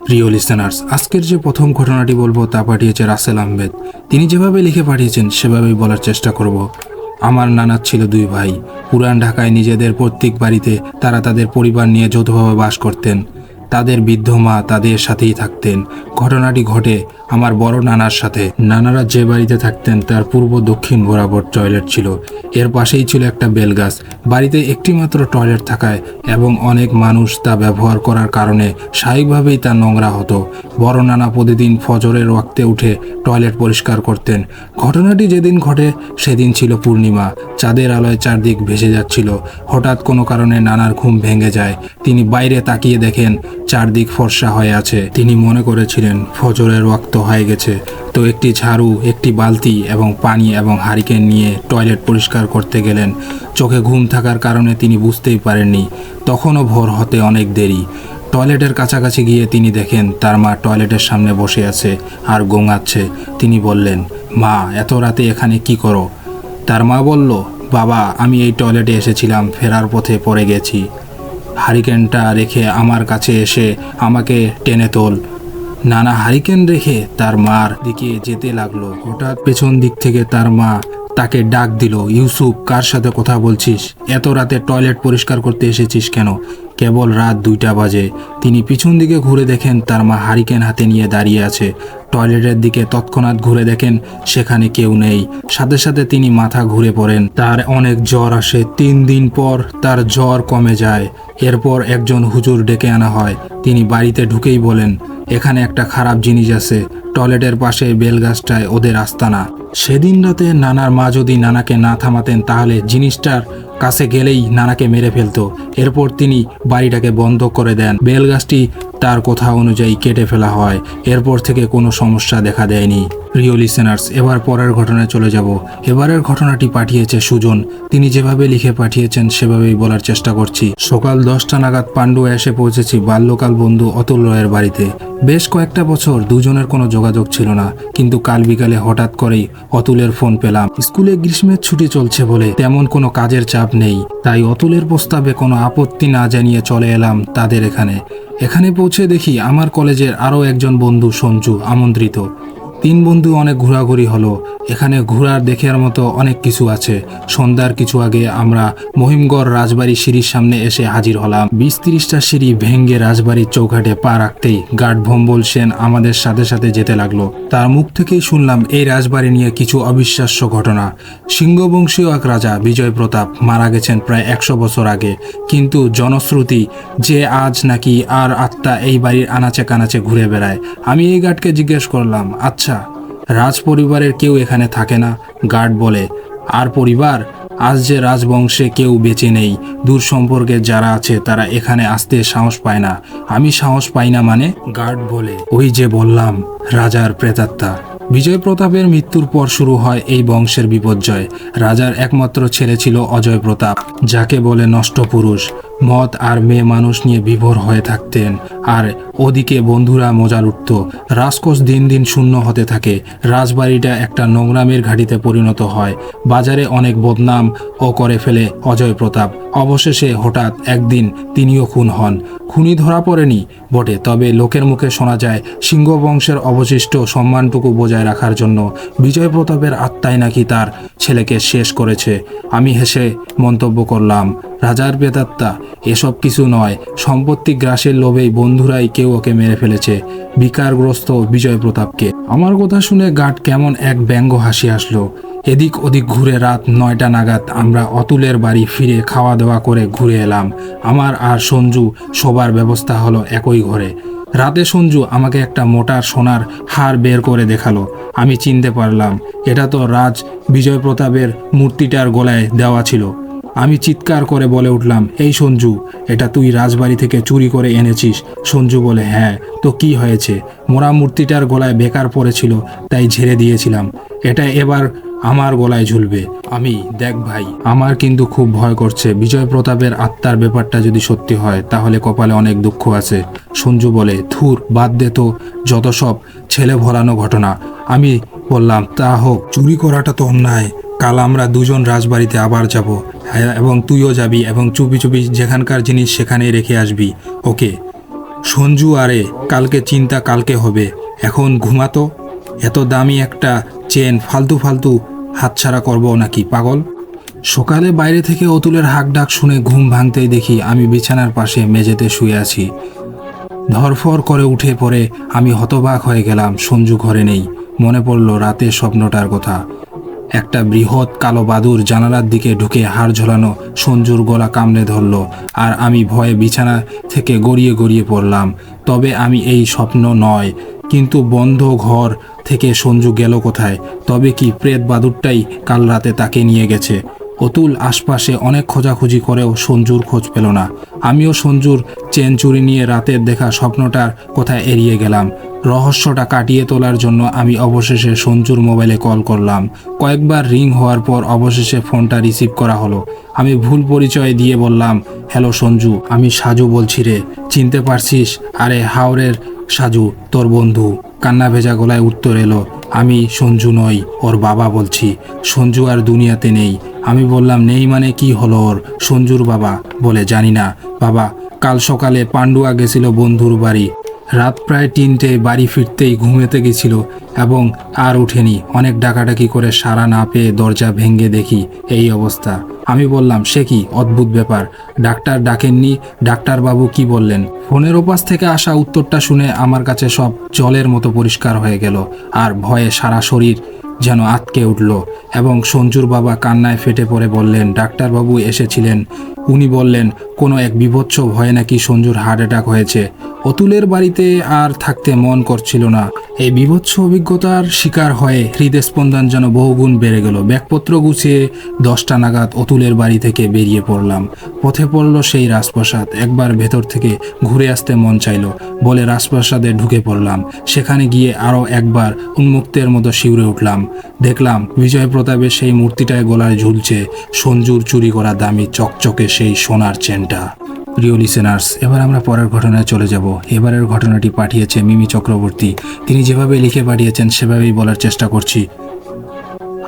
প্রিয় লিসেনার্স, আজকের যে প্রথম ঘটনাটি বলবো তা পাঠিয়েছে রাসেল আহমেদ। তিনি যেভাবে লিখে পাঠিয়েছেন সেভাবেই বলার চেষ্টা করব। আমার নানার ছিল দুই ভাই। পুরান ঢাকায় নিজেদের পৈতৃক বাড়িতে তারা তাদের পরিবার নিয়ে যৌথভাবে বাস করতেন। তাদের বৃদ্ধ মা তাদের সাথেই থাকতেন। ঘটনাটি ঘটে আমার বড় নানার সাথে। নানারা যে বাড়িতে থাকতেন তার পূর্ব দক্ষিণ বরাবর টয়লেট ছিল। এর পাশেই ছিল একটা বেলগাছ। বাড়িতে একটি মাত্র টয়লেট থাকায় এবং অনেক মানুষ তা ব্যবহার করার কারণে স্বাভাবিকভাবেই তা নোংরা হতো। বড় নানা প্রতিদিন ফজরের ওয়াক্তে উঠে টয়লেট পরিষ্কার করতেন। ঘটনাটি যেদিন ঘটে সেদিন ছিল পূর্ণিমা। চাঁদের আলোয় চারদিক ভেসে যাচ্ছিল। হঠাৎ কোনো কারণে নানার ঘুম ভেঙে যায়। তিনি বাইরে তাকিয়ে দেখেন চারদিক ফর্সা হয়ে আছে। তিনি মনে করেছিলেন ফজরের ওয়াক্ত হয়ে গেছে। তো একটি ঝাড়ু, একটি বালতি এবং পানি এবং হারিকেন নিয়ে টয়লেট পরিষ্কার করতে গেলেন। চোখে ঘুম থাকার কারণে তিনি বুঝতেই পারেননি তখনও ভোর হতে অনেক দেরি। টয়লেটের কাছাকাছি গিয়ে তিনি দেখেন তার মা টয়লেটের সামনে বসে আছে আর গোঙাচ্ছে। তিনি বললেন, মা, এত রাতে এখানে কি করো? তার মা বলল, বাবা, আমি এই টয়লেটে এসেছিলাম, ফেরার পথে পড়ে গেছি। হারিকেনটা রেখে আমার কাছে এসে আমাকে টেনে তোল। নানা হারিকেন রেখে তার মার দিকে যেতে লাগলো। হঠাৎ পেছন দিক থেকে তার মা তাকে ডাক দিল, ইউসুফ, কার সাথে কথা বলছিস? এত রাতে টয়লেট পরিষ্কার করতে এসেছিস কেন? কেবল রাত 2টা বাজে। তিনি পিছন দিকে ঘুরে দেখেন তার মা হারিকেন হাতে নিয়ে দাঁড়িয়ে আছে। টয়লেটের দিকে তৎক্ষণাৎ ঘুরে দেখেন সেখানে কেউ নেই। সাথে সাথে তিনি মাথা ঘুরে পড়েন। তার অনেক জ্বর আসে। 3 দিন পর তার জ্বর কমে যায়। এরপর একজন হুজুর ডেকে আনা হয়। তিনি বাড়িতে ঢুকেই বলেন, এখানে একটা খারাপ জিনিস আছে। টয়লেটের পাশে বেলগাছটায় ওদের আস্তানা। সেদিন রাতে নানার মা যদি নানাকে না থামাতেন তাহলে জিনিসটার কাছে গেলেই নানাকে মেরে ফেলতো। এরপর তিনি বাড়িটাকে বন্ধ করে দেন। বেলগাছটি তার কথা অনুযায়ী কেটে ফেলা হয়। এরপর থেকে কোনো সমস্যা দেখা দেয়নি। প্রিয় লিসেনার্স, এবার পরের ঘটনায় চলে যাব। এবারের ঘটনাটি পাঠিয়েছে সুজন। তিনি যেভাবে লিখে পাঠিয়েছেন সেভাবেই বলার চেষ্টা করছি। সকাল 10টা নাগাদ পান্ডুয়া এসে পৌঁছেছি বাল্যকাল বন্ধু অতুল রয়ের বাড়িতে। বেশ কয়েকটা বছর দুজনের কোনো যোগাযোগ ছিল না, কিন্তু কাল বিকালে হঠাৎ করেই অতুলের ফোন পেলাম। স্কুলে গ্রীষ্মের ছুটি চলছে বলে তেমন কোনো কাজের চাপ নেই, তাই অতুলের প্রস্তাবে কোনো আপত্তি না জানিয়ে চলে এলাম তাদের এখানে পৌঁছে দেখি আমার কলেজের আরও একজন বন্ধু সঞ্জু আমন্ত্রিত। 3 বন্ধু অনেক ঘোরাঘুরি হলো। এখানে ঘোরার দেখার মতো অনেক কিছু আছে। সন্ধ্যার কিছু আগে আমরা মহিমগড় রাজবাড়ি সিঁড়ির সামনে এসে হাজির হলাম। 20-30টা সিঁড়ি ভেঙ্গে রাজবাড়ির চৌঘাটে পা রাখতেই গার্ড ভম্বল সেন আমাদের সাথে সাথে যেতে লাগলো। তার মুখ থেকেই শুনলাম এই রাজবাড়ি নিয়ে কিছু অবিশ্বাস্য ঘটনা। সিংহবংশীয় এক রাজা বিজয় প্রতাপ মারা গেছেন প্রায় 100 বছর আগে, কিন্তু জনশ্রুতি যে আজ নাকি আর আত্মা এই বাড়ির আনাচে কানাচে ঘুরে বেড়ায়। আমি এই গার্ডকে জিজ্ঞেস করলাম, আচ্ছা, রাজ পরিবারের কেউ এখানে থাকে না? গার্ড বলে, আর পরিবার? আজ যে রাজবংশে কেউ বেঁচে নেই। দূর সম্পর্কে যারা আছে তারা এখানে আসতে সাহস পায় না। আমি সাহস পাই না মানে? গার্ড বলে, ওই যে বললাম, রাজার প্রেতাত্মা। বিজয় প্রতাপের মৃত্যুর পর শুরু হয় এই বংশের বিপর্যয়। রাজার একমাত্র ছেলে ছিল অজয় প্রতাপ, যাকে বলে নষ্ট পুরুষ। মদ আর মেয়ে মানুষ নিয়ে বিভোর হয়ে থাকতেন, আর ওদিকে বন্ধুরা মজা লুটত। রাজকোষ দিন দিন শূন্য হতে থাকে। রাজবাড়িটা একটা নোংরামের ঘাঁটিতে পরিণত হয়। বাজারে অনেক বদনাম ও করে ফেলে অজয় প্রতাপ। অবশেষে হঠাৎ একদিন তিনিও খুন হন। খুনি ধরা পড়েনি বটে, তবে লোকের মুখে শোনা যায় সিংহ বংশের অবশিষ্ট সম্মানটুকু বজায় রাখার জন্য বিজয় প্রতাপের আত্মাই নাকি তার ছেলেকে শেষ করেছে। আমি হেসে মন্তব্য করলাম, রাজার প্রেতাত্মা? এসব কিছু নয়, সম্পত্তি গ্রাসের লোভেই বন্ধুরাই কেউ ওকে মেরে ফেলেছে, বিকারগ্রস্ত বিজয় প্রতাপকে। আমার কথা শুনে গার্ড কেমন এক ব্যঙ্গ হাসি আসলো। এদিক ওদিক ঘুরে রাত 9টা নাগাদ আমরা অতুলের বাড়ি ফিরে খাওয়া দাওয়া করে ঘুরে এলাম। আমার আর সঞ্জু শোবার ব্যবস্থা হলো একই ঘরে। রাতে সঞ্জু আমাকে একটা মোটা সোনার হার বের করে দেখালো। আমি চিনতে পারলাম এটা তো রাজ বিজয় প্রতাপের মূর্তিটার গলায় দেওয়া ছিল। আমি চিৎকার করে বলে উঠলাম, এই সঞ্জু, এটা তুই রাজবাড়ি থেকে চুরি করে এনেছিস? সঞ্জু বলে, হ্যাঁ, তো কি হয়েছে? মোরা মূর্তিটার গলায় বেকার পড়েছিল তাই ঝেড়ে দিয়েছিলাম। এটা এবার আমার গলায় ঝুলবে। আমি, দেখ ভাই, আমার কিন্তু খুব ভয় করছে। বিজয় প্রতাপের আত্মার ব্যাপারটা যদি সত্যি হয় তাহলে কপালে অনেক দুঃখ আছে। সঞ্জু বলে, ধুর, বাদ দে তো, যত সব ছেলে ভোলানো ঘটনা। আমি বললাম, তা হোক, চুরি করাটা তো অন্যায়। কাল আমরা দুজন রাজবাড়িতে আবার যাব, হ্যাঁ, এবং তুইও যাবি এবং চুপি চুপি যেখানকার জিনিস সেখানেই রেখে আসবি, ওকে? সঞ্জু, আরে কালকে চিন্তা কালকে হবে, এখন ঘুমাতো। এত দামি একটা চেন ফালতু ফালতু হাতছাড়া করবো নাকি পাগল? সকালে বাইরে থেকে অতুলের হাঁক ডাক শুনে ঘুম ভাঙতেই দেখি আমি বিছানার পাশে মেঝেতে শুয়ে আছি। ধরফর করে উঠে পড়ে আমি হতবাক হয়ে গেলাম, সঞ্জু ঘরে নেই। মনে পড়ল রাতের স্বপ্নটার কথা। একটা বৃহৎ কালো বাদুর জানালার দিকে ঢুকে হাড় ঝোলানো সঞ্জুর গলা কামড়ে ধরল, আর আমি ভয়ে বিছানা থেকে গড়িয়ে গড়িয়ে পড়লাম। তবে আমি এই স্বপ্ন নয়, কিন্তু বন্ধ ঘর থেকে সঞ্জু গেল কোথায়? তবে কি প্রেত বাদুরটাই কাল রাতে তাকে নিয়ে গেছে? অতুল আশপাশে অনেক খোঁজাখুঁজি করেও সঞ্জুর খোঁজ পেল না। আমিও সঞ্জুর চেন চুরি নিয়ে রাতের দেখা স্বপ্নটার কথা এড়িয়ে গেলাম। রহস্যটা কাটিয়ে তোলার জন্য আমি অবশেষে সঞ্জুর মোবাইলে কল করলাম। কয়েকবার রিং হওয়ার পর অবশেষে ফোনটা রিসিভ করা হলো। আমি ভুল পরিচয় দিয়ে বললাম, হ্যালো সঞ্জু, আমি সাজু বলছি রে, চিনতে পারছিস? আরে হাওড়ের সাজু, তোর বন্ধু। কান্না ভেজা গলায় উত্তর এলো, আমি সঞ্জু নই, ওর বাবা বলছি। সঞ্জু আর দুনিয়াতে নেই। আমি বললাম, নেই মানে কি হলো ওর? সঞ্জুর বাবা বলে, জানি না বাবা, কাল সকালে পান্ডুয়া গেছিল বন্ধুর বাড়ি। রাত প্রায় 3টে, বাড়ি ফিরতেই ঘুমেতে গেছিল এবং আর ওঠেনি। অনেক ডাকাডাকি করে সাড়া না পেয়ে দরজা ভেঙে দেখি এই অবস্থা। আমি বললাম, সে কি অদ্ভুত ব্যাপার, ডাক্তার ডাকেননি? ডাক্তারবাবু কি বললেন? ফোনের ওপাশ থেকে আসা উত্তরটা শুনে আমার কাছে সব জলের মতো পরিষ্কার হয়ে গেল, আর ভয়ে সারা শরীর যেন আটকে উঠল। এবং সঞ্জুর বাবা কান্নায় ফেটে পড়ে বললেন, ডাক্তারবাবু এসেছিলেন, উনি বললেন কোনো এক বিভৎস ভয়ে নাকি সঞ্জুর হার্ট অ্যাটাক হয়েছে। অতুলের বাড়িতে আর থাকতে মন করছিল না। এই বিভৎস অভিজ্ঞতার শিকার হয়ে হৃদস্পন্দন যেন বহুগুণ বেড়ে গেল। ব্যাগপত্র গুছিয়ে 10টা নাগাদ অতুলের বাড়ি থেকে বেরিয়ে পড়লাম। পথে পড়ল সেই রাজপ্রাসাদ। একবার ভেতর থেকে ঘুরে আসতে মন চাইল বলে রাজপ্রাসাদে ঢুকে পড়লাম। সেখানে গিয়ে আরও একবার উন্মুক্তের মতো শিউরে উঠলাম। দেখলাম বিজয় প্রতাপের সেই মূর্তিটায় গলায় ঝুলছে সঞ্জুর চুরি করা দামি চকচকে সেই সোনার চেনটা। প্রিয় লিসেনার্স, এবার আমরা পরের ঘটনায় চলে যাব। এবারের ঘটনাটি পাঠিয়েছে মিমি চক্রবর্তী। তিনি যেভাবে লিখে পাঠিয়েছেন সেভাবেই বলার চেষ্টা করছি।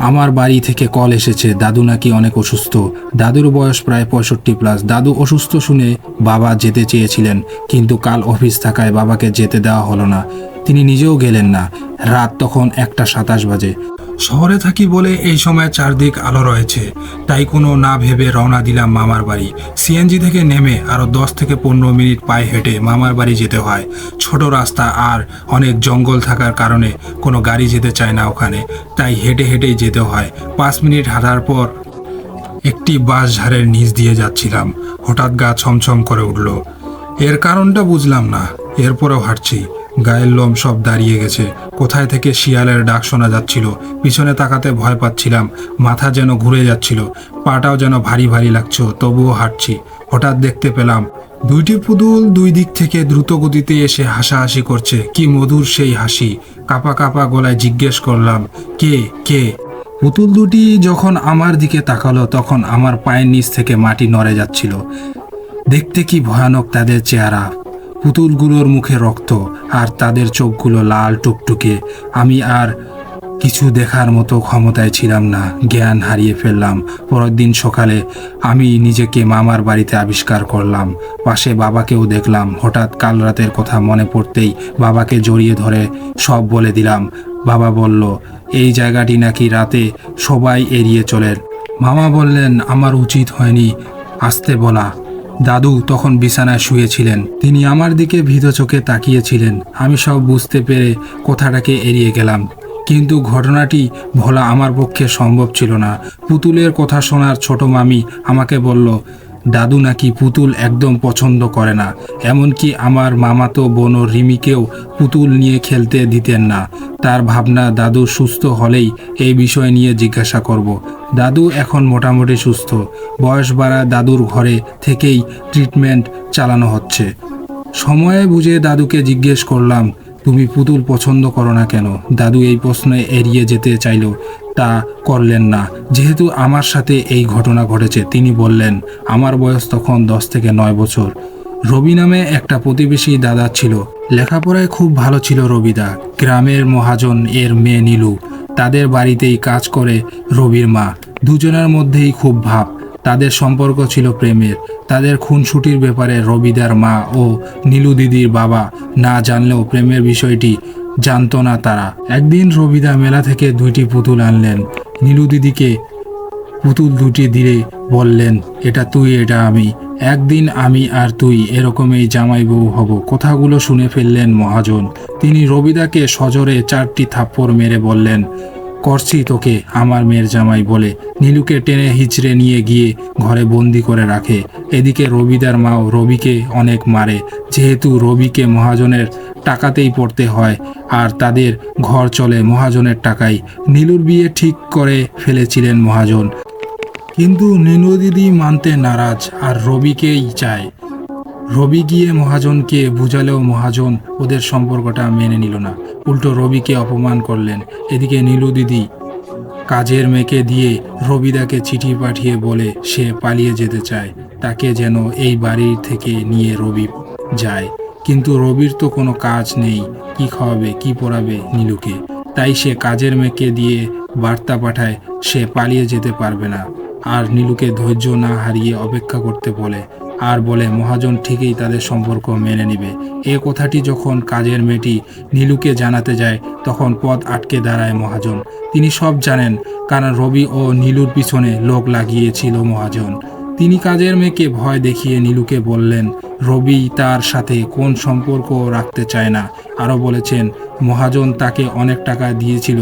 আমার বাড়ি থেকে কল এসেছে, দাদু নাকি অনেক অসুস্থ। দাদুর বয়স প্রায় 65+। দাদু অসুস্থ শুনে বাবা যেতে চেয়েছিলেন, কিন্তু কাল অফিস থাকায় বাবাকে যেতে দেওয়া হলো না। তিনি নিজেও গেলেন না। রাত তখন 1:27 বাজে। শহরে থাকি বলে এই সময় চারদিক আলো রয়েছে, তাই কোনো না ভেবে রওনা দিলাম মামার বাড়ি। সিএনজি থেকে নেমে আরও 10 থেকে 15 মিনিট পায়ে হেঁটে মামার বাড়ি যেতে হয়। ছোট রাস্তা আর অনেক জঙ্গল থাকার কারণে কোনো গাড়ি যেতে চায় না ওখানে, তাই হেঁটে হেঁটেই যেতে হয়। 5 মিনিট হাঁটার পর একটি বাঁশঝাড়ের নিচ দিয়ে যাচ্ছিলাম। হঠাৎ গা ছমছম করে উঠল। এর কারণটা বুঝলাম না। এরপরেও হাঁটছি, গায়ের লোম সব দাঁড়িয়ে গেছে। কোথায় থেকে শিয়ালের ডাক শোনা যাচ্ছিল। পিছনে তাকাতে ভয় পাচ্ছিলাম। মাথা যেন ঘুরে যাচ্ছিল, পাটাও যেন ভারী ভারী লাগছে, তবুও হাঁটছি। হঠাৎ দেখতে পেলাম 2টি পুতুল 2 দিক থেকে দ্রুত গতিতে এসে হাসাহাসি করছে। কি মধুর সেই হাসি! কাঁপা কাঁপা গলায় জিজ্ঞেস করলাম, কে কে? পুতুল দুটি যখন আমার দিকে তাকালো তখন আমার পায়ের নিচ থেকে মাটি নড়ে যাচ্ছিল। দেখতে কি ভয়ানক তাদের চেহারা! পুতুলগুলোর মুখে রক্ত, আর তাদের চোখগুলো লাল টুকটুকে। আমি আর কিছু দেখার মতো ক্ষমতায় ছিলাম না, জ্ঞান হারিয়ে ফেললাম। পরের দিন সকালে আমি নিজেকে মামার বাড়িতে আবিষ্কার করলাম। পাশে বাবাকেও দেখলাম। হঠাৎ কাল রাতের কথা মনে পড়তেই বাবাকে জড়িয়ে ধরে সব বলে দিলাম। বাবা বলল, এই জায়গাটি নাকি রাতে সবাই এড়িয়ে চলেন। মামা বললেন আমার উচিত হয়নি আসতে বলা। দাদু তখন বিছানায় শুয়েছিলেন। তিনি আমার দিকে ভীত চোখে তাকিয়েছিলেন। আমি সব বুঝতে পেরে কথাটাকে এড়িয়ে গেলাম, কিন্তু ঘটনাটি ভোলা আমার পক্ষে সম্ভব ছিল না। পুতুলের কথা শোনার ছোট মামি আমাকে বলল, দাদু নাকি পুতুল একদম পছন্দ করে না। এমনকি আমার মামাতো বোন রিমিকেও পুতুল নিয়ে খেলতে দিতেন না। তার ভাবনা দাদু সুস্থ হলেই এই বিষয় নিয়ে জিজ্ঞাসা করব। দাদু এখন মোটামুটি সুস্থ। বয়স বাড়া দাদুর ঘরে থেকেই ট্রিটমেন্ট চালানো হচ্ছে। সময়ে বুঝে দাদুকে জিজ্ঞেস করলাম, তুমি পুতুল পছন্দ করো না কেন? দাদু এই প্রশ্নে এড়িয়ে যেতে চাইল, তা করলেন না। যেহেতু আমার সাথে এই ঘটনা ঘটেছে, তিনি বললেন, আমার বয়স তখন 10 থেকে 9 বছর। রবি নামে একটা প্রতিবেশী দাদা ছিল। লেখাপড়ায় খুব ভালো ছিল রবিদা। গ্রামের মহাজন এর মেয়ে নীলু। তাদের বাড়িতেই কাজ করে রবির মা। দুজনের মধ্যেই খুব ভাব। তাদের সম্পর্ক ছিল প্রেমের। তাদের খুনসুটির ব্যাপারে রবিদার মা ও নীলু দিদির বাবা না জানলেও প্রেমের বিষয়টি জানতো না তারা। একদিন রবিদা মেলা থেকে 2টি পুতুল আনলেন। নীলু দিদিকে পুতুল 2টি দিলে বললেন, এটা তুই, এটা আমি। একদিন আমি আর তুই এরকমই জামাই বউ হব। কথাগুলো শুনে ফেললেন মহাজন। তিনি রবিদাকে সজোরে 4টি থাপ্পড় মেরে বললেন, করছি তোকে আমার মেয়ের জামাই বলে নীলুকে টেনে হিচড়ে নিয়ে গিয়ে ঘরে বন্দি করে রাখে। এদিকে রবিদার মাও রবিকে অনেক মারে, যেহেতু রবিকে মহাজনের টাকাতেই পড়তে হয় আর তাদের ঘর চলে মহাজনের টাকায়। নীলুর বিয়ে ঠিক করে ফেলেছিলেন মহাজন, কিন্তু নীলু দিদি মানতে নারাজ আর রবিকেই চায়। রবি গিয়ে মহাজনকে বুঝালেও মহাজন ওদের সম্পর্কটা মেনে নিল না, উল্টো রবিকে অপমান করলেন। এদিকে নীলু দিদি কাজের মেয়েকে দিয়ে রবিদাকে চিঠি পাঠিয়ে বলে সে পালিয়ে যেতে চায়, তাকে যেন এই বাড়ি থেকে নিয়ে রবি যায়। কিন্তু রবির তো কোনো কাজ নেই, কি খাওয়াবে কি পড়াবে নীলুকে। তাই সে কাজের মেয়েকে দিয়ে বার্তা পাঠায় সে পালিয়ে যেতে পারবে না, আর নীলুকে ধৈর্য না হারিয়ে অপেক্ষা করতে বলে, আর বলে মহাজন ঠিকই তাদের সম্পর্ক মেনে নেবে। এ কথাটি যখন কাজের মেয়েটি নীলুকে জানাতে যায় তখন পথ আটকে দাঁড়ায় মহাজন। তিনি সব জানেন, কারণ রবি ও নীলুর পিছনে লোক লাগিয়েছিল মহাজন। তিনি কাজের মেয়েকে ভয় দেখিয়ে নীলুকে বললেন রবি তার সাথে কোন সম্পর্ক রাখতে চায় না। আরও বলেছেন মহাজন তাকে অনেক টাকা দিয়েছিল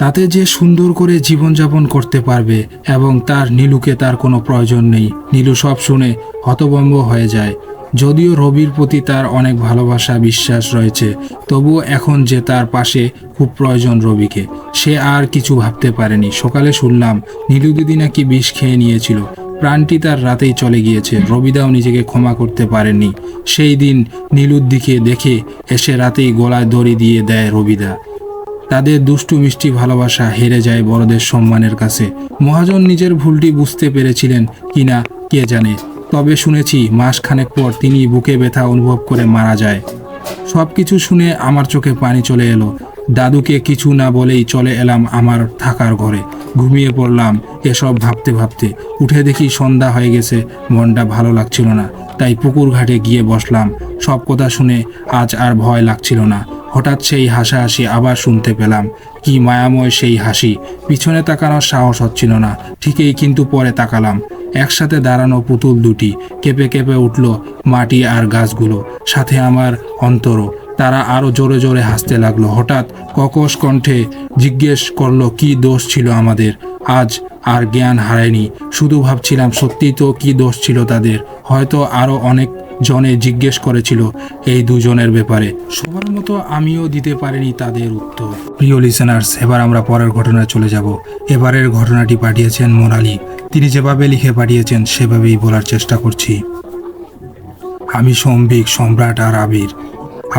তাতে যে সুন্দর করে জীবনযাপন করতে পারবে এবং তার নীলুকে তার কোনো প্রয়োজন নেই। নীলু সব শুনে হতভম্ব হয়ে যায়। যদিও রবির প্রতি তার অনেক ভালোবাসা বিশ্বাস রয়েছে, তবুও এখন যে তার পাশে খুব প্রয়োজন রবিকে, সে আর কিছু ভাবতে পারেনি। সকালে শুনলাম নীলু দিদি নাকি বিষ খেয়ে নিয়েছিল, প্রাণটি তার রাতেই চলে গিয়েছে। রবিদাও নিজেকে ক্ষমা করতে পারেননি। সেই দিন নীলুর দিকে দেখে এসে রাতেই গলায় দড়ি দিয়ে দেয় রবিদা। তাদের দুষ্টু মিষ্টি ভালোবাসা হেরে যায় বড়দের সম্মানের কাছে। মহাজন নিজের ভুলটি বুঝতে পেরেছিলেন কিনা কে জানে, তবে শুনেছি মাসখানেক পর তিনি বুকে ব্যথা অনুভব করে মারা যায়। সব কিছু শুনে আমার চোখে পানি চলে এলো। দাদুকে কিছু না বলেই চলে এলাম আমার থাকার ঘরে, ঘুমিয়ে পড়লাম। এসব ভাবতে ভাবতে উঠে দেখি সন্ধ্যা হয়ে গেছে, মনটা ভালো লাগছিল না, তাই পুকুর ঘাটে গিয়ে বসলাম। সব কথা শুনে আজ আর ভয় লাগছিল না। হঠাৎ সেই হাসাহাসি আবার শুনতে পেলাম, কি মায়াময় সেই হাসি। পিছনে তাকানোর সাহস হচ্ছিল না ঠিকই, কিন্তু পরে তাকালাম। একসাথে দাঁড়ানো পুতুল 2টি, কেঁপে কেঁপে উঠল মাটি আর গাছগুলো, সাথে আমার অন্তরও। তারা আরও জোরে জোরে হাসতে লাগলো। হঠাৎ কর্কশ কণ্ঠে জিজ্ঞেস করলো কি দোষ ছিল আমাদের। আজ আর জ্ঞান হারায়নি, শুধু ভাবছিলাম সত্যিই তো কি দোষ ছিল তাদের। হয়তো আরও অনেক জনে জিজ্ঞেস করেছিল এই দুজনের ব্যাপারে, সবার মতো আমিও দিতে পারিনি তাদের উত্তর। প্রিয় লিসেনার্স, এবার আমরা পরের ঘটনায় চলে যাব। এবারের ঘটনাটি পাঠিয়েছেন মোনালি। তিনি যেভাবে লিখে পাঠিয়েছেন সেভাবেই বলার চেষ্টা করছি। আমি সম্বিক, সম্রাট আর আবির।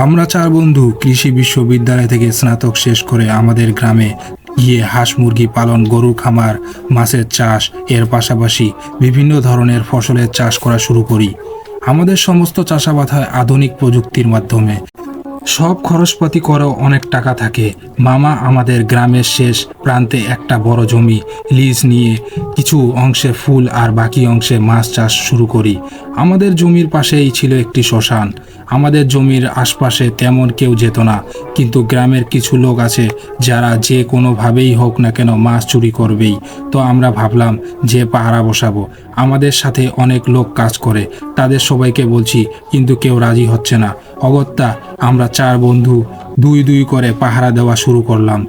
আমরা 4 বন্ধু কৃষি বিশ্ববিদ্যালয় থেকে স্নাতক শেষ করে আমাদের গ্রামে গিয়ে হাঁস মুরগি পালন, গরুর খামার, মাছের চাষ, এর পাশাপাশি বিভিন্ন ধরনের ফসলের চাষ করা শুরু করি। আমাদের সমস্ত চাষাবাদ হয় আধুনিক প্রযুক্তির মাধ্যমে। সব খরচপাতি করেও অনেক টাকা থাকে। মামা আমাদের গ্রামের শেষ প্রান্তে একটা বড় জমি লিজ নিয়ে কিছু অংশে ফুল আর বাকি অংশে মাছ চাষ শুরু করি। আমাদের জমির পাশেই ছিল একটি শ্মশান। আমাদের জমির আশপাশে তেমন কেউ যেত না, কিন্তু গ্রামের কিছু লোক আছে যারা যে কোনোভাবেই হোক না কেন মাছ চুরি করবেই। তো আমরা ভাবলাম যে পাহারা বসাবো। আমাদের সাথে অনেক লোক কাজ করে, তাদের সবাইকে বলছি, কিন্তু কেউ রাজি হচ্ছে না। অগত্যা আমরা 4 বন্ধু 2 করে পাহারা দেওয়া শুরু করলাম।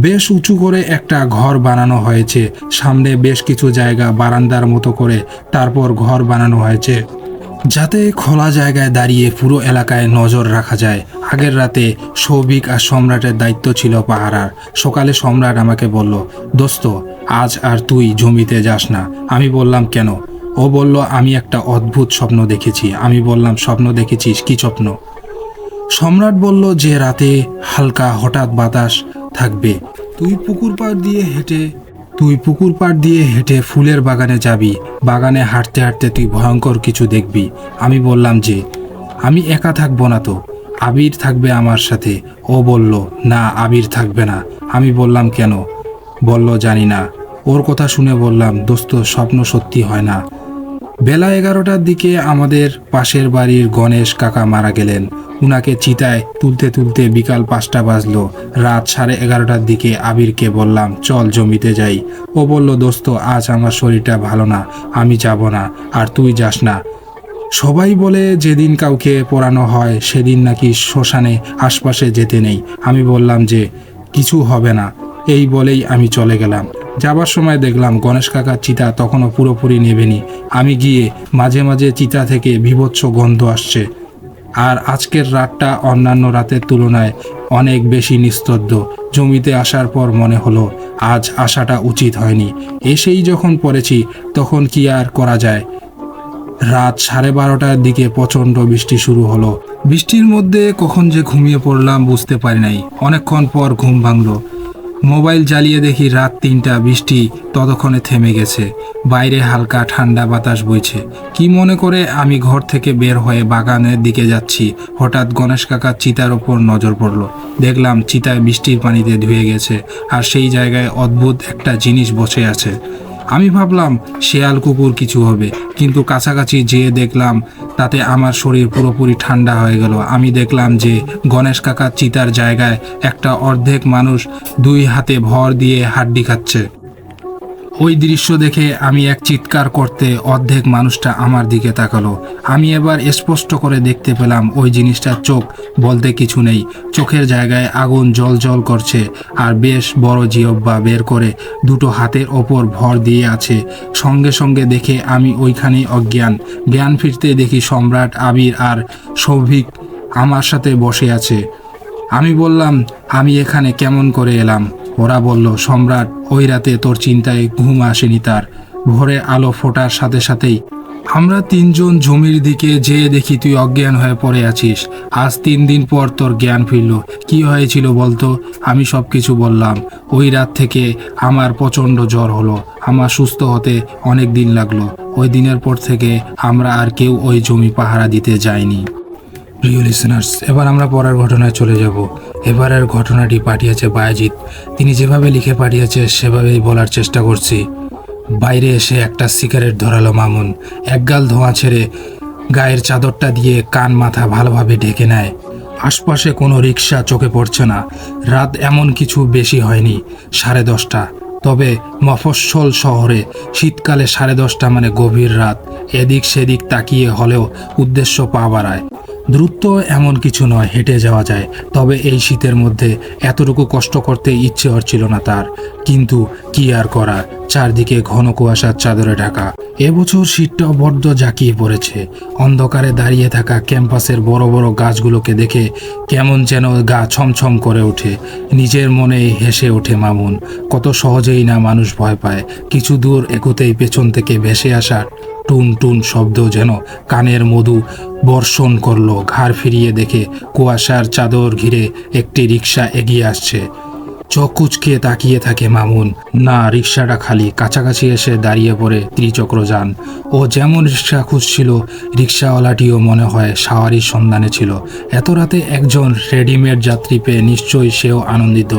বেশ উঁচু করে একটা ঘর বানানো হয়েছে, সামনে বেশ কিছু জায়গা বারান্দার মতো করে তারপর ঘর বানানো হয়েছে, যাতে খোলা জায়গায় দাঁড়িয়ে পুরো এলাকায় নজর রাখা যায়। আগের রাতে সৌভিক আর সম্রাটের দায়িত্ব ছিল পাহারার। সকালে সম্রাট আমাকে বলল, দোস্ত আজ আর তুই জমিতে যাস না। আমি বললাম কেন? ও বলল, আমি একটা অদ্ভুত স্বপ্ন দেখেছি। আমি বললাম, স্বপ্ন দেখেছিস? কি স্বপ্ন? সম্রাট বলল যে রাতে হালকা হঠাৎ বাতাস থাকবে, তুই পুকুর পাড় দিয়ে হেঁটে ফুলের বাগানে যাবি। বাগানে হাঁটতে হাঁটতে তুই ভয়ঙ্কর কিছু দেখবি। আমি বললাম যে আমি একা থাকবো না তো, আবির থাকবে আমার সাথে। ও বলল, না আবির থাকবে না। আমি বললাম কেন? বলল, জানি না। ওর কথা শুনে বললাম, দোস্ত, স্বপ্ন সত্যি হয় না। বেলা 11টার দিকে আমাদের পাশের বাড়ির গণেশ কাকা মারা গেলেন। উনাকে চিতায় তুলতে তুলতে বিকাল 5টা বাজলো। রাত 11:30টার দিকে আবিরকে বললাম, চল জমিতে যাই। ও বলল, দোস্ত, আজ আমার শরীরটা ভালো না, আমি যাব না, আর তুই যাস না। সবাই বলে যেদিন কাউকে পোড়ানো হয় সেদিন নাকি শ্মশানে আশপাশে যেতে নেই। আমি বললাম যে কিছু হবে না, এই বলেই আমি চলে গেলাম। যাবার সময় দেখলাম গণেশ কাকার চিতা তখনও পুরোপুরি নেভেনি। আমি গিয়ে মাঝে মাঝে চিতা থেকে বীভৎস গন্ধ আসছে। আর আজকের রাতটা অন্যান্য রাতের তুলনায় অনেক বেশি নিস্তব্ধ। জমিতে আসার পর মনে হলো আজ আসাটা উচিত হয়নি। এসেই যখন পড়েছি তখন কি আর করা যায়। রাত 12:30টার দিকে প্রচণ্ড বৃষ্টি শুরু হলো। বৃষ্টির মধ্যে কখন যে ঘুমিয়ে পড়লাম বুঝতে পারি নাই। অনেকক্ষণ পর ঘুম ভাঙলো। মোবাইল জ্বালিয়ে দেখি রাত 3টা, বৃষ্টি ততক্ষণে থেমে গেছে। বাইরে হালকা ঠান্ডা বাতাস বইছে। কি মনে করে আমি ঘর থেকে বের হয়ে বাগানের দিকে যাচ্ছি, হঠাৎ গণেশ কাকার চিতার ওপর নজর পড়লো। দেখলাম চিতায় বৃষ্টির পানিতে ধুয়ে গেছে, আর সেই জায়গায় অদ্ভুত একটা জিনিস বসে আছে। আমি ভাবলাম শেয়াল কুকুর কিছু হবে, কিন্তু কাছাকাছি যেয়ে দেখলাম তাতে আমার শরীর পুরোপুরি ঠান্ডা হয়ে গেল। আমি দেখলাম যে গণেশ কাকার চিতার জায়গায় একটা অর্ধেক মানুষ 2 হাতে ভর দিয়ে হাড্ডি খাচ্ছে। ওই দৃশ্য দেখে আমি এক চিৎকার করতে অর্ধেক মানুষটা আমার দিকে তাকালো। আমি এবার স্পষ্ট করে দেখতে পেলাম ওই জিনিসটার চোখ বলতে কিছু নেই। চোখের জায়গায় আগুন জ্বল করছে, আর বেশ বড় জিহ্বা বের করে 2টো হাতের ওপর ভর দিয়ে আছে। সঙ্গে সঙ্গে দেখে আমি ওইখানেই অজ্ঞান। জ্ঞান ফিরতে দেখি সম্রাট, আবির আর সৌভিক আমার সাথে বসে আছে। আমি বললাম, আমি এখানে কেমন করে এলাম? ওরা বলল, সম্রাট, ওই রাতে তোর চিন্তায় ঘুম আসেনি তার। ভোরে আলো ফোটার সাথে সাথেই আমরা 3জন জমির দিকে যেয়ে দেখি তুই অজ্ঞান হয়ে পড়ে আছিস। আজ 3 দিন পর তোর জ্ঞান ফিরল। কি হয়েছিল বলতো? আমি সব কিছু বললাম। ওই রাত থেকে আমার প্রচণ্ড জ্বর হলো। আমার সুস্থ হতে অনেক দিন লাগলো। ওই দিনের পর থেকে আমরা আর কেউ ওই জমি পাহারা দিতে যায়নি। প্রিয় লিসেনার্স, এবার আমরা পরের ঘটনায় চলে যাব। এবারের ঘটনাটি পাঠিয়েছে বায়েজিৎ। তিনি যেভাবে লিখে পাঠিয়েছে সেভাবেই বলার চেষ্টা করছি। বাইরে এসে একটা সিগারেট ধরালো মামুন। একগাল ধোঁয়া ছেড়ে গায়ের চাদরটা দিয়ে কান মাথা ভালোভাবে ঢেকে নেয়। আশপাশে কোনো রিক্সা চোখে পড়ছে না। রাত এমন কিছু বেশি হয়নি, 10:30। তবে মফস্বল শহরে শীতকালে 10:30 মানে গভীর রাত। এদিক সেদিক তাকিয়ে হলেও উদ্দেশ্য পা বাড়ায়। দ্রুত এমন কিছু নয়, হেঁটে যাওয়া যায়। তবে এই শীতের মধ্যে এতটুকু কষ্ট করতে ইচ্ছে হচ্ছিল না তার। কিন্তু কি আর করা, চারদিকে ঘন কুয়াশার চাদরে ঢাকা। এবছর শীতটা বড্ড জাঁকিয়ে পড়েছে। অন্ধকারে দাঁড়িয়ে থাকা ক্যাম্পাসের বড় বড় গাছগুলোকে দেখে কেমন যেন গা ছমছম করে ওঠে। নিজের মনে হেসে ওঠে মামুন। কত সহজেই না মানুষ ভয় পায়। কিছু দূর এগোতেই পেছন থেকে ভেসে আসা টুন টুন শব্দ যেন কানের মধু বর্ষণ করলো। ঘাড় ফিরিয়ে দেখে কুয়াশার চাদর ঘিরে একটি রিক্সা এগিয়ে আসছে। চোখ কুঁচকে তাকিয়ে থাকে মামুন। না, রিক্সাটা খালি। কাছাকাছি এসে দাঁড়িয়ে পড়ে ত্রিচক্রযান। ও যেমন রিক্সা খুঁজছিল, রিক্সাওয়ালাটিও মনে হয় সাওয়ারির সন্ধানে ছিল। এত রাতে একজন রেডিমেড যাত্রী পেয়ে নিশ্চয়ই সেও আনন্দিত।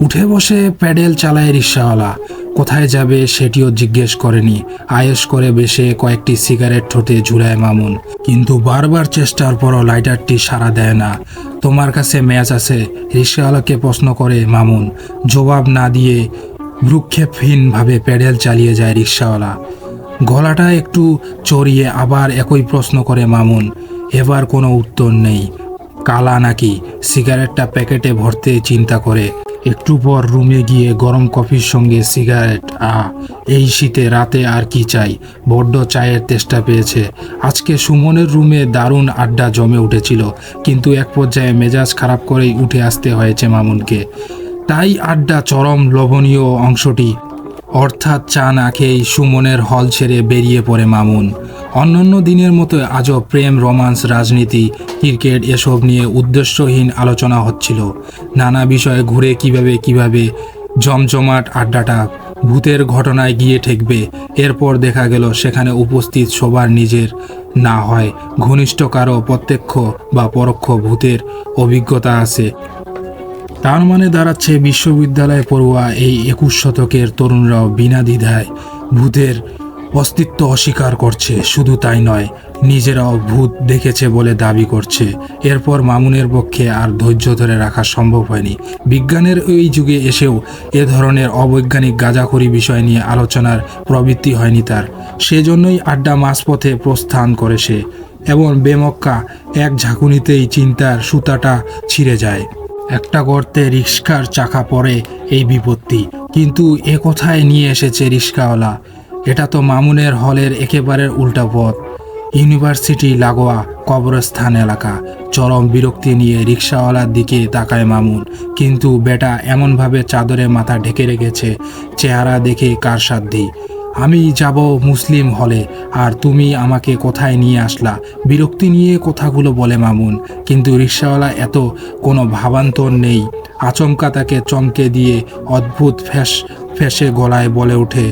উঠে বসে প্যাডেল চালায় রিক্সাওয়ালা। কোথায় যাবে সেটিও জিজ্ঞেস করেনি। আয়েশ করে বেশে কয়েকটি সিগারেট ঠোঁটে ঝুলায় মামুন। কিন্তু বারবার চেষ্টার পরও লাইটারটি সাড়া দেয় না। তোমার কাছে ম্যাচ আছে? রিক্সাওয়ালাকে প্রশ্ন করে মামুন। জবাব না দিয়ে ভ্রুক্ষেপহীনভাবে প্যাডেল চালিয়ে যায় রিক্সাওয়ালা। গলাটা একটু চড়িয়ে আবার একই প্রশ্ন করে মামুন। এবার কোনো উত্তর নেই। কালা নাকি? সিগারেটটা প্যাকেটে ভরতে চিন্তা করে। একটু পর রুমে গিয়ে গরম কফির সঙ্গে সিগারেট। এই শীতে রাতে আর কি চাই? বড্ড চায়ের তেষ্টা পেয়েছে। আজকে সুমনের রুমে দারুণ আড্ডা জমে উঠেছিল, কিন্তু এক পর্যায়ে মেজাজ খারাপ করেই উঠে আসতে হয়েছে মামুনকে। তাই আড্ডা চরম লোভনীয় অংশটি অর্থাৎ চা না খেয়েই সুমনের হল ছেড়ে বেরিয়ে পড়ে মামুন। অন্যান্য দিনের মতো আজও প্রেম, রোমান্স, রাজনীতি, ক্রিকেট এসব নিয়ে উদ্দেশ্যহীন আলোচনা হচ্ছিল। নানা বিষয়ে ঘুরে কিভাবে জমজমাট আড্ডাটা ভূতের ঘটনায় গিয়ে ঠেকবে। এরপর দেখা গেল সেখানে উপস্থিত সবার নিজের না হয় ঘনিষ্ঠ কারো প্রত্যক্ষ বা পরোক্ষ ভূতের অভিজ্ঞতা আছে। তার মানে দাঁড়াচ্ছে বিশ্ববিদ্যালয়ে পড়ুয়া এই 21 শতকের তরুণরাও বিনা দ্বিধায় ভূতের অস্তিত্ব অস্বীকার করছে। শুধু তাই নয়, নিজেরাও ভূত দেখেছে বলে দাবি করছে। এরপর মামুনের পক্ষে আর ধৈর্য ধরে রাখা সম্ভব হয়নি। বিজ্ঞানের এই যুগে এসেও এ ধরনের অবৈজ্ঞানিক গাঁজাখড়ি বিষয় নিয়ে আলোচনার প্রবৃত্তি হয়নি তার। সেজন্যই আড্ডা মাঝপথে প্রস্থান করে সে, এবং বেমক্কা এক ঝাঁকুনিতেই চিন্তার সুতাটা ছিঁড়ে যায়। একটা গর্তে রিক্সার চাকা পড়ে এই বিপত্তি। কিন্তু এ কোথায় নিয়ে এসেছে রিক্সাওয়ালা? এটা তো মামুনের হলের একেবারে উল্টা পথ, ইউনিভার্সিটি লাগোয়া কবরস্থান এলাকা। চরম বিরক্তি নিয়ে রিক্সাওয়ালার দিকে তাকায় মামুন, কিন্তু বেটা এমনভাবে চাদরে মাথা ঢেকে রেখেছে, চেহারা দেখে কার সাধ্যি। আমি যাব মুসলিম হলে, আর তুমি আমাকে কোথায় নিয়ে আসলা? বিরক্তি নিয়ে কথাগুলো বলে মামুন, কিন্তু রিক্সাওয়ালা এত কোনো ভাবান্তর নেই। আচমকা তাকে চমকে দিয়ে অদ্ভুত ফ্যাসে গলায় বলে ওঠে,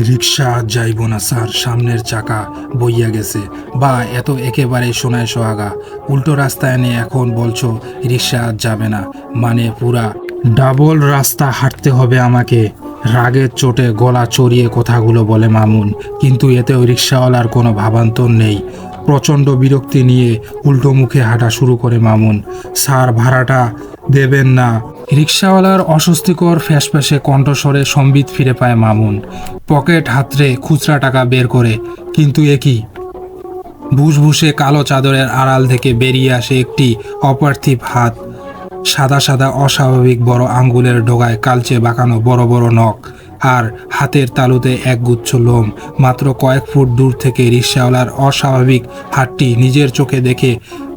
রিক্সা যাইব না স্যার, সামনের চাকা বইয়া গেছে। বা এত একেবারে শোনায় সোহাগা, উল্টো রাস্তায় এনে এখন বলছো রিক্সা যাবে না? মানে পুরা ডাবল রাস্তা হাঁটতে হবে আমাকে? রাগের চোটে গলা চড়িয়ে কথাগুলো বলে মামুন, কিন্তু এতেও রিক্সাওয়ালার কোনো ভাবান্তর নেই। প্রচণ্ড বিরক্তি নিয়ে উল্টো মুখে হাঁটা শুরু করে মামুন। স্যার, ভাড়াটা দেবেন না? রিক্সাওয়ালার অস্বস্তিকর ফ্যাসফ্যাসে কণ্ঠস্বরে সম্বিত ফিরে পায় মামুন। পকেট হাতড়ে খুচরা টাকা বের করে, কিন্তু একই ভুসভুসে কালো চাদরের আড়াল থেকে বেরিয়ে আসে একটি অপার্থিব হাত। সাদা সাদা অস্বাভাবিক বড় আঙ্গুলের ডগায় কালচে বাঁকানো বড় বড় নখ, আর হাতের তালুতে একগুচ্ছ লোম। মাত্র কয়েক ফুট দূর থেকে রিক্সাওয়ালার অস্বাভাবিক হাতটি নিজের চোখে দেখে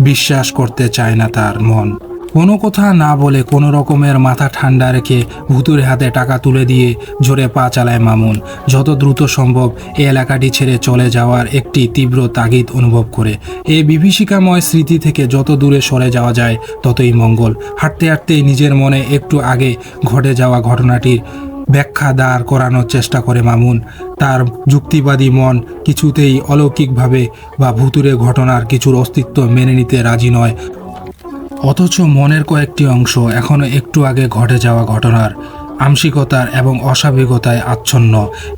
বিশ্বাস করতে চায় না তার মন। কোনো কথা না বলে কোনো রকমের মাথা ঠান্ডা রেখে ভুতুরে হাতে টাকা তুলে দিয়ে জোরে পা চালায় মামুন। যত দ্রুত সম্ভব এই এলাকাটি ছেড়ে চলে যাওয়ার একটি তীব্র তাগিদ অনুভব করে। এই বিভীষিকাময় স্মৃতি থেকে যত দূরে সরে যাওয়া যায় ততই মঙ্গল। হাঁটতে হাঁটতেই নিজের মনে একটু আগে ঘটে যাওয়া ঘটনাটির ব্যাখ্যা দাঁড় করানোর চেষ্টা করে মামুন। তার যুক্তিবাদী মন কিছুতেই অলৌকিকভাবে বা ভুতুরে ঘটনার কিছুর অস্তিত্ব মেনে নিতে রাজি নয়। অথচ মনের কয়েকটি অংশ এখনও একটু আগে ঘটে যাওয়া ঘটনার আংশিকতার এবং অস্বাভাবিকতায় আচ্ছন্ন।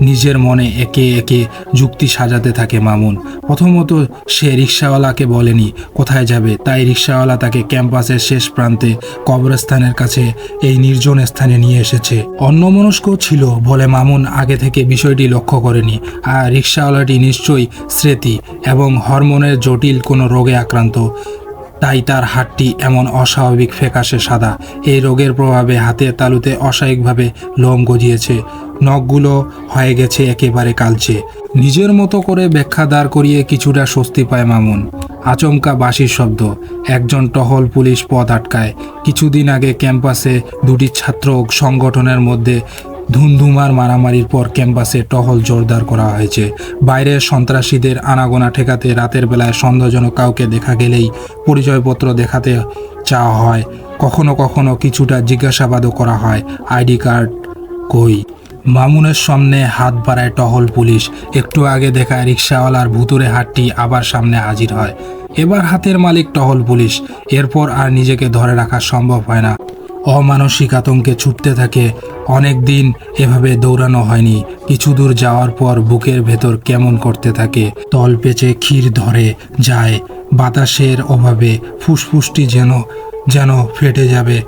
নিজের মনে একে একে যুক্তি সাজাতে থাকে মামুন। প্রথমত, সে রিক্সাওয়ালাকে বলেনি কোথায় যাবে, তাই রিক্সাওয়ালা তাকে ক্যাম্পাসের শেষ প্রান্তে কবরস্থানের কাছে এই নির্জন স্থানে নিয়ে এসেছে। অন্যমনস্ক ছিল বলে মামুন আগে থেকে বিষয়টি লক্ষ্য করেনি। আর রিক্সাওয়ালাটি নিশ্চয়ই স্মৃতি এবং হরমোনের জটিল কোনো রোগে আক্রান্ত, তাই তার হাতটি এমন অস্বাভাবিক ফ্যাকাশে সাদা। এই রোগের প্রভাবে হাতের তালুতে অস্বাভাবিকভাবে লোম গজিয়েছে, নখগুলো হয়ে গেছে একেবারে কালচে। নিজের মতো করে ব্যাখ্যা দাঁড় করিয়ে কিছুটা স্বস্তি পায় মামুন। আচমকা বাঁশির শব্দ, একজন টহল পুলিশ পথ আটকায়। কিছুদিন আগে ক্যাম্পাসে দুটি ছাত্র সংগঠনের মধ্যে ধুমধুমার মারামারির পর ক্যাম্পাসে টহল জোরদার করা হয়েছে। বাইরের সন্ত্রাসীদের আনাগোনা ঠেকাতে রাতের বেলায় সন্দেহজনক কাউকে দেখা গেলেই পরিচয়পত্র দেখাতে চাওয়া হয়। কখনো কখনো কিছুটা জিজ্ঞাসাবাদও করা হয়, আইডি কার্ড কই? মামুনের সামনে হাত বাড়ায় টহল পুলিশ। একটু আগে দেখা রিক্সাওয়ালার ভুতুরে হাতটি আবার সামনে হাজির হয়। এবার হাতের মালিক টহল পুলিশ। এরপর আর নিজেকে ধরে রাখা সম্ভব হয় না। অমানসিক আতঙ্কে ছুটতে থাকে। অনেক দিন এভাবে দৌড়ানো হয়নি। কিছু দূর যাওয়ার পর বুকের ভেতর কেমন করতে থাকে, তল পেঁচে ক্ষীর ধরে যায়। বাতাসের অভাবে ফুসফুসটি যেন ফেটে যাবে।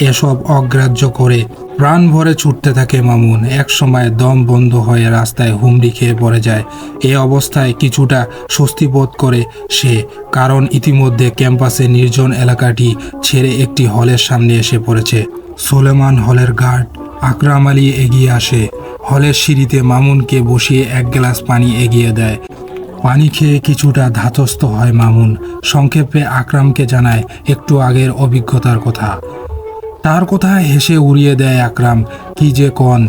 এসব অগ্রাহ্য করে প্রাণ ভরে ছুটতে থাকে মামুন। এক সময় দম বন্ধ হয়ে রাস্তায় হুমড়ি খেয়ে পড়ে যায়। এ অবস্থায় কিছুটা স্বস্তি বোধ করে সে, কারণ ইতিমধ্যে ক্যাম্পাসের নির্জন এলাকাটি ছেড়ে একটি হলের সামনে এসে পড়েছে। সোলেমান হলের গার্ড আকরাম আলী এগিয়ে আসে। হলের সিঁড়িতে মামুনকে বসিয়ে এক গ্লাস পানি এগিয়ে দেয়। পানি খেয়ে কিছুটা ধাতস্থ হয় মামুন। সংক্ষেপে আকরামকে জানায় একটু আগের অভিজ্ঞতার কথা। তার কথায় হেসে উড়িয়ে দেয় আকরাম, কি যে কন,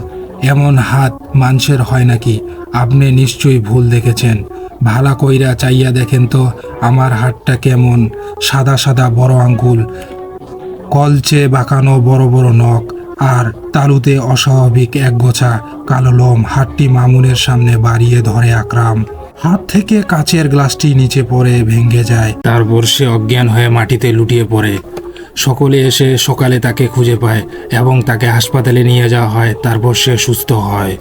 এমন হাত মানুষের হয় নাকি? আপনি নিশ্চয়ই ভুল দেখেছেন। ভালা কইরা চাইয়া দেখেন তো আমার হাতটা কেমন। সাদা সাদা বড় আঙ্গুল, কলচে বাঁকানো বড় বড় নখ, আর তালুতে অস্বাভাবিক একগোছা কালো লোম। হাতটি মামুনের সামনে বাড়িয়ে ধরে আকরাম। হাত থেকে কাচের গ্লাসটি নিচে পড়ে ভেঙে যায়। তারপর সে অজ্ঞান হয়ে মাটিতে লুটিয়ে পড়ে। সকলে এসে সকালে তাকে খুঁজে পায় এবং তাকে হাসপাতালে নিয়ে যাওয়া হয়, তারপর সে সুস্থ হয়।